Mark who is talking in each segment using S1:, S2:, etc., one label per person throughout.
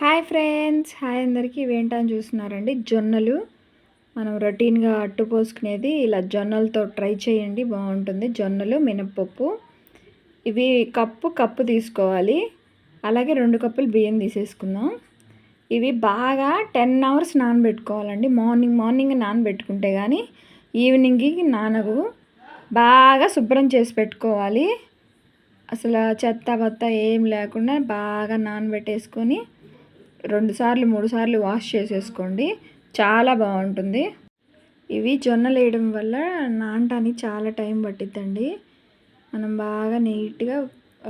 S1: Hi friends, hi అందరికీ. ఇవేంటని చూస్తున్నారండి, జొన్నలు. మనం రొటీన్గా అట్టు పోసుకునేది ఇలా జొన్నలతో ట్రై చేయండి, బాగుంటుంది. జొన్నలు, మినప్పప్పు, ఇవి కప్పు తీసుకోవాలి. అలాగే 2 కప్పులు బియ్యం తీసేసుకుందాం. ఇవి బాగా 10 అవర్స్ నానబెట్టుకోవాలండి. మార్నింగ్ నానబెట్టుకుంటే కానీ ఈవినింగ్కి నానవు. బాగా శుభ్రం చేసి పెట్టుకోవాలి. అసలు చెత్త బత్త ఏం లేకుండా బాగా నానబెట్టేసుకొని 2 సార్లు 3 సార్లు వాష్ చేసేసుకోండి, చాలా బాగుంటుంది. ఇవి జొన్నలు వేయడం వల్ల నానటానికి చాలా టైం పట్టిద్దండి. మనం బాగా నీట్గా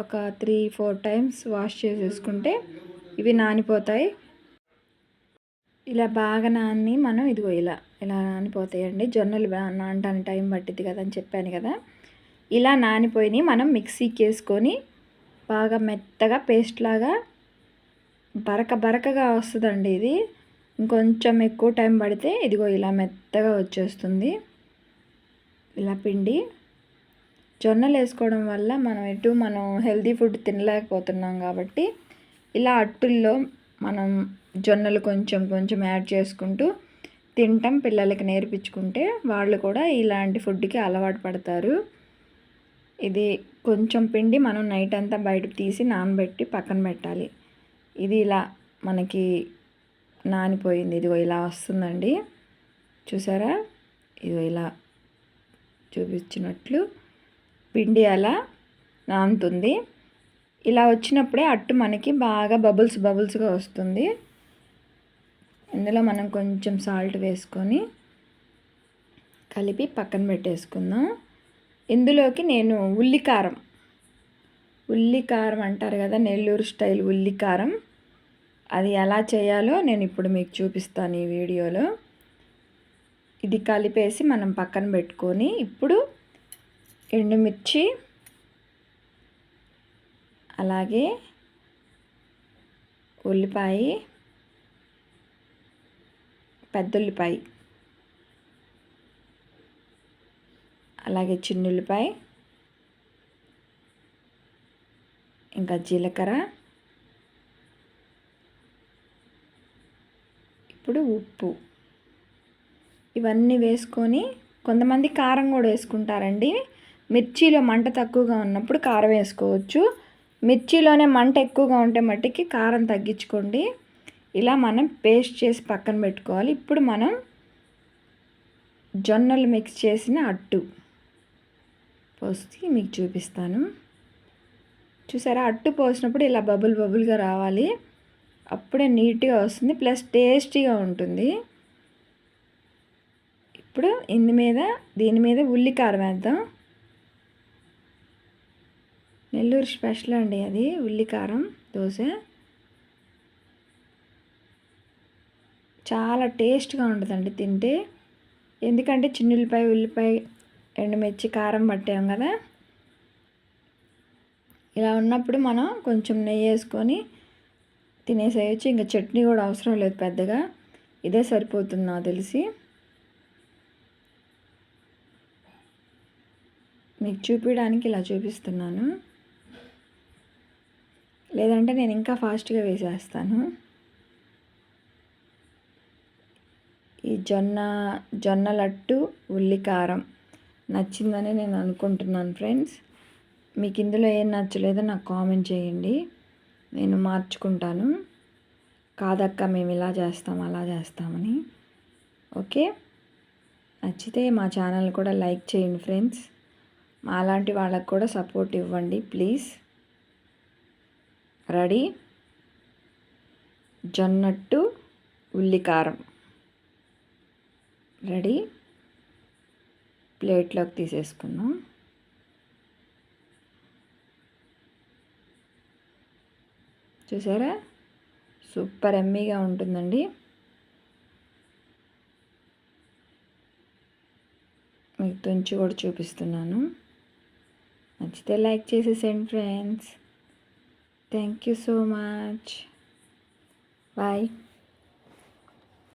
S1: ఒక 3-4 టైమ్స్ వాష్ చేసేసుకుంటే ఇవి నానిపోతాయి. ఇలా బాగా నాని మనం ఇదిగో ఇలా నానిపోతాయండి. జొన్నలు నానటానికి టైం పట్టిద్ది కదా అని చెప్పాను కదా. ఇలా నానిపోయినాయి మనం మిక్సీకి వేసుకొని బాగా మెత్తగా పేస్ట్ లాగా బరకగా వస్తుందండి. ఇది ఇంకొంచెం ఎక్కువ టైం పడితే ఇదిగో ఇలా మెత్తగా వచ్చేస్తుంది. ఇలా పిండి జొన్నలు వేసుకోవడం వల్ల మనం హెల్తీ ఫుడ్ తినలేకపోతున్నాం కాబట్టి ఇలా అట్టుల్లో మనం జొన్నలు కొంచెం యాడ్ చేసుకుంటూ తినటం పిల్లలకి నేర్పించుకుంటే వాళ్ళు కూడా ఇలాంటి ఫుడ్కి అలవాటు పడతారు. ఇది కొంచెం పిండి మనం నైట్ అంతా బయటకు తీసి నానబెట్టి పక్కన పెట్టాలి. ఇది ఇలా మనకి నానిపోయింది. ఇదిగో ఇలా వస్తుందండి, చూసారా? ఇదిగో ఇలా చూపించినట్లు పిండి అలా నానుతుంది. ఇలా వచ్చినప్పుడే అట్టు మనకి బాగా బబుల్స్గా వస్తుంది. ఇందులో మనం కొంచెం సాల్ట్ వేసుకొని కలిపి పక్కన పెట్టేసుకుందాం. ఇందులోకి నేను ఉల్లికారం అంటారు కదా, నెల్లూరు స్టైల్ ఉల్లికారం, అది ఎలా చేయాలో నేను ఇప్పుడు మీకు చూపిస్తాను ఈ వీడియోలో. ఇది కలిపేసి మనం పక్కన పెట్టుకొని ఇప్పుడు ఎండుమిర్చి, అలాగే ఉల్లిపాయ, పెద్దుల్లిపాయ, అలాగే చిన్నుల్లిపాయ, ఇంకా జీలకర్ర, ఇప్పుడు ఉప్పు, ఇవన్నీ వేసుకొని కొంతమంది కారం కూడా వేసుకుంటారండి. మిర్చిలో మంట తక్కువగా ఉన్నప్పుడు కారం వేసుకోవచ్చు. మిర్చిలోనే మంట ఎక్కువగా ఉంటే మట్టికి కారం తగ్గించుకోండి. ఇలా మనం పేస్ట్ చేసి పక్కన పెట్టుకోవాలి. ఇప్పుడు మనం జొన్నలు మిక్స్ చేసిన అట్టు పోసి మీకు చూపిస్తాను. చూసారా, అట్టు పోసినప్పుడు ఇలా బబుల్గా రావాలి, అప్పుడే నీట్గా వస్తుంది, ప్లస్ టేస్టీగా ఉంటుంది. ఇప్పుడు దీని మీద ఉల్లికారం వేద్దాం. నెల్లూరు స్పెషల్ అండి అది, ఉల్లికారం దోశ. చాలా టేస్ట్గా ఉంటుందండి తింటే, ఎందుకంటే చిన్నుల్లిపాయ, ఉల్లిపాయ, ఎండుమిర్చి, కారం పట్టాం కదా. ఇలా ఉన్నప్పుడు మనం కొంచెం నెయ్యి వేసుకొని తినేసేయచ్చు. ఇంకా చట్నీ కూడా అవసరం లేదు పెద్దగా, ఇదే సరిపోతుంది నాకు తెలిసి. మీకు చూపించడానికి ఇలా చూపిస్తున్నాను, లేదంటే నేను ఇంకా ఫాస్ట్గా వేసేస్తాను. ఈ జొన్నలట్టు ఉల్లికారం నచ్చిందని నేను అనుకుంటున్నాను ఫ్రెండ్స్. మీకు ఇందులో ఏం నచ్చలేదో నాకు కామెంట్ చేయండి, నేను మార్చుకుంటాను. కాదక్క మేము ఇలా చేస్తాం అలా చేస్తామని. ఓకే, నచ్చితే మా ఛానల్ కూడా లైక్ చేయండి ఫ్రెండ్స్. మాలాంటి వాళ్ళకు కూడా సపోర్ట్ ఇవ్వండి ప్లీజ్. రెడీ, జొన్నట్టు ఉల్లికారం రెడీ. ప్లేట్లోకి తీసేసుకుందాం. చూసారా, సూపర్ ఎమ్మీగా ఉంటుందండి. మీకు తుంచి కూడా చూపిస్తున్నాను. నచ్చితే లైక్ చేసేసేయండి friends. Thank you so much. Bye.